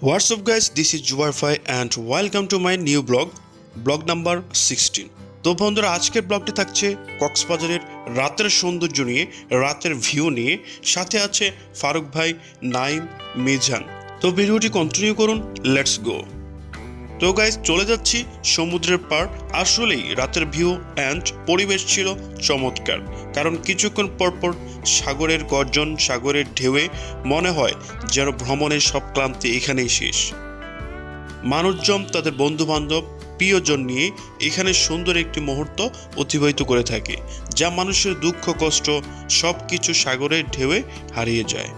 What's up guys, this is Juwaify and welcome to my new blog number 16। তো বন্ধুরা, আজকের ব্লগটি থাকছে কক্সবাজারের রাতের সৌন্দর্য নিয়ে, রাতের ভিউ নিয়ে, সাথে আছে ফারুক ভাই, নাইম, মিজান। তো ভিডিওটি কন্টিনিউ করুন, লেটস গো। তো গাইজ, চলে যাচ্ছি সমুদ্রের পাড়। আসলেই রাতের ভিউ অ্যান্ড পরিবেশ ছিল চমৎকার, কারণ কিছুক্ষণ পরপর সাগরের গর্জন, সাগরের ঢেউয়ে মনে হয় যেন ভ্রমণের সব ক্লান্তি এখানেই শেষ। মানুষজন তাদের বন্ধুবান্ধব, প্রিয়জন নিয়ে এখানে সুন্দর একটি মুহূর্ত অতিবাহিত করে থাকে, যা মানুষের দুঃখ কষ্ট সব কিছু সাগরের ঢেউয়ে হারিয়ে যায়।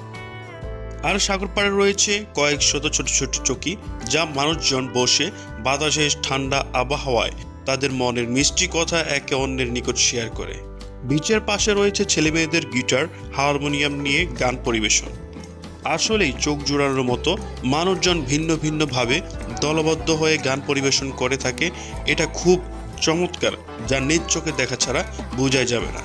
আর সাগর পাড়ে রয়েছে কয়েক শত ছোট ছোট চৌকি, যা মানুষজন বসে বাতাসে ঠান্ডা আবহাওয়ায় তাদের মনের মিষ্টি কথা একে অন্যের নিকট শেয়ার করে। বিচের পাশে রয়েছে ছেলেমেয়েদের গিটার, হারমোনিয়াম নিয়ে গান পরিবেশন। আসলেই চোখ জোড়ানোর মতো। মানুষজন ভিন্ন ভিন্নভাবে দলবদ্ধ হয়ে গান পরিবেশন করে থাকে। এটা খুব চমৎকার, যা নিজ চোখে দেখা ছাড়া বোঝাই যাবে না।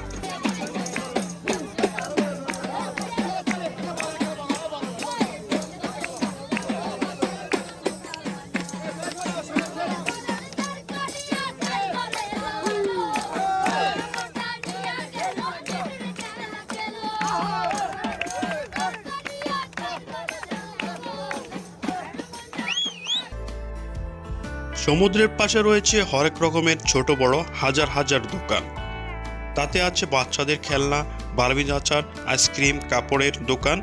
সমুদ্রের পাশে রয়েছে হরেক রকমের ছোট বড় হাজার হাজার দোকান। তাতে আছে বাচ্চাদের খেলনা, বারবি আচার, আইসক্রিম, কাপড়ের দোকান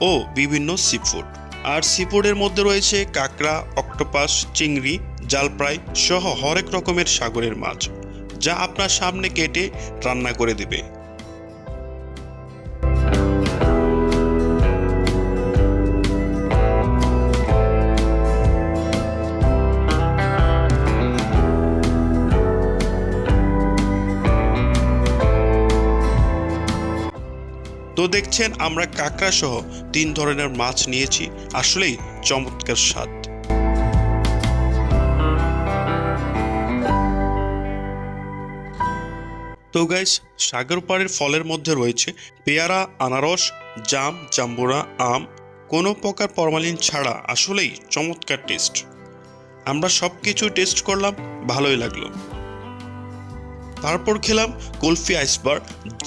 ও বিভিন্ন সিফুড। আর সিফুডের মধ্যে রয়েছে কাঁকড়া, অক্টোপাস, চিংড়ি, জালপ্রাই সহ হরেক রকমের সাগরের মাছ, যা আপনার সামনে কেটে রান্না করে দেবে। তো দেখছেন, আমরা কাঁকড়া সহ 3 ধরনের মাছ নিয়েছি। আসলেই চমৎকার স্বাদ। তো গাইস, সাগর পাড়ের ফলের মধ্যে রয়েছে পেয়ারা, আনারস, জাম, জাম্বুরা, আম, কোনো প্রকার ফরমালিন ছাড়া। আসলেই চমৎকার টেস্ট। আমরা সব কিছু টেস্ট করলাম, ভালোই লাগলো। তারপর খেলাম কুলফি আইসবার,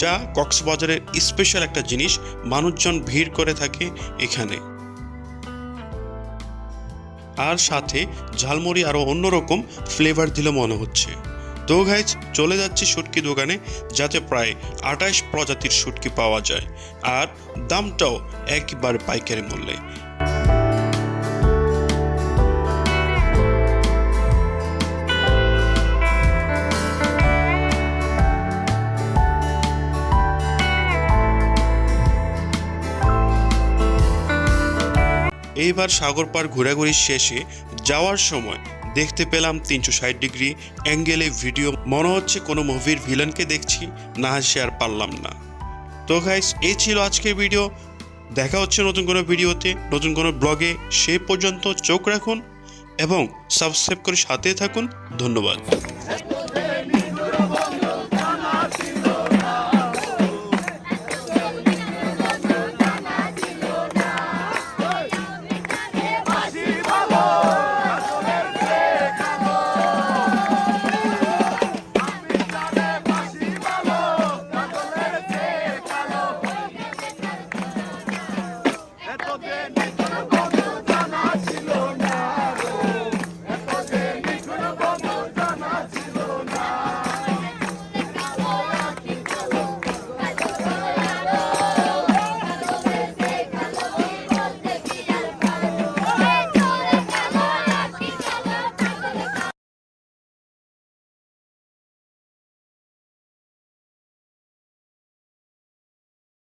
যা কক্সবাজারের স্পেশাল একটা জিনিস। মানুষজন ভিড় করে থাকে এখানে। আর সাথে ঝালমুড়ি আরও অন্যরকম ফ্লেভার দিলে মনে হচ্ছে। তো গাইজ, চলে যাচ্ছি শুটকি দোকানে, যাতে প্রায় 28 প্রজাতির শুটকি পাওয়া যায়, আর দামটাও একেবারে পাইকারি মূল্যে। এইবার সাগর পার ঘোরাঘুরি শেষে যাওয়ার সময় দেখতে পেলাম 360 ডিগ্রি অ্যাঙ্গেলে ভিডিও। মনে হচ্ছে কোনো মুভির ভিলেনকে দেখছি, না হেসে আর পারলাম না। তো গাইস, এই ছিল আজকের ভিডিও। দেখা হচ্ছে নতুন কোনো ভিডিওতে, নতুন কোনো ব্লগে। সেই পর্যন্ত চোখ রাখুন এবং সাবস্ক্রাইব করে সাথে থাকুন। ধন্যবাদ।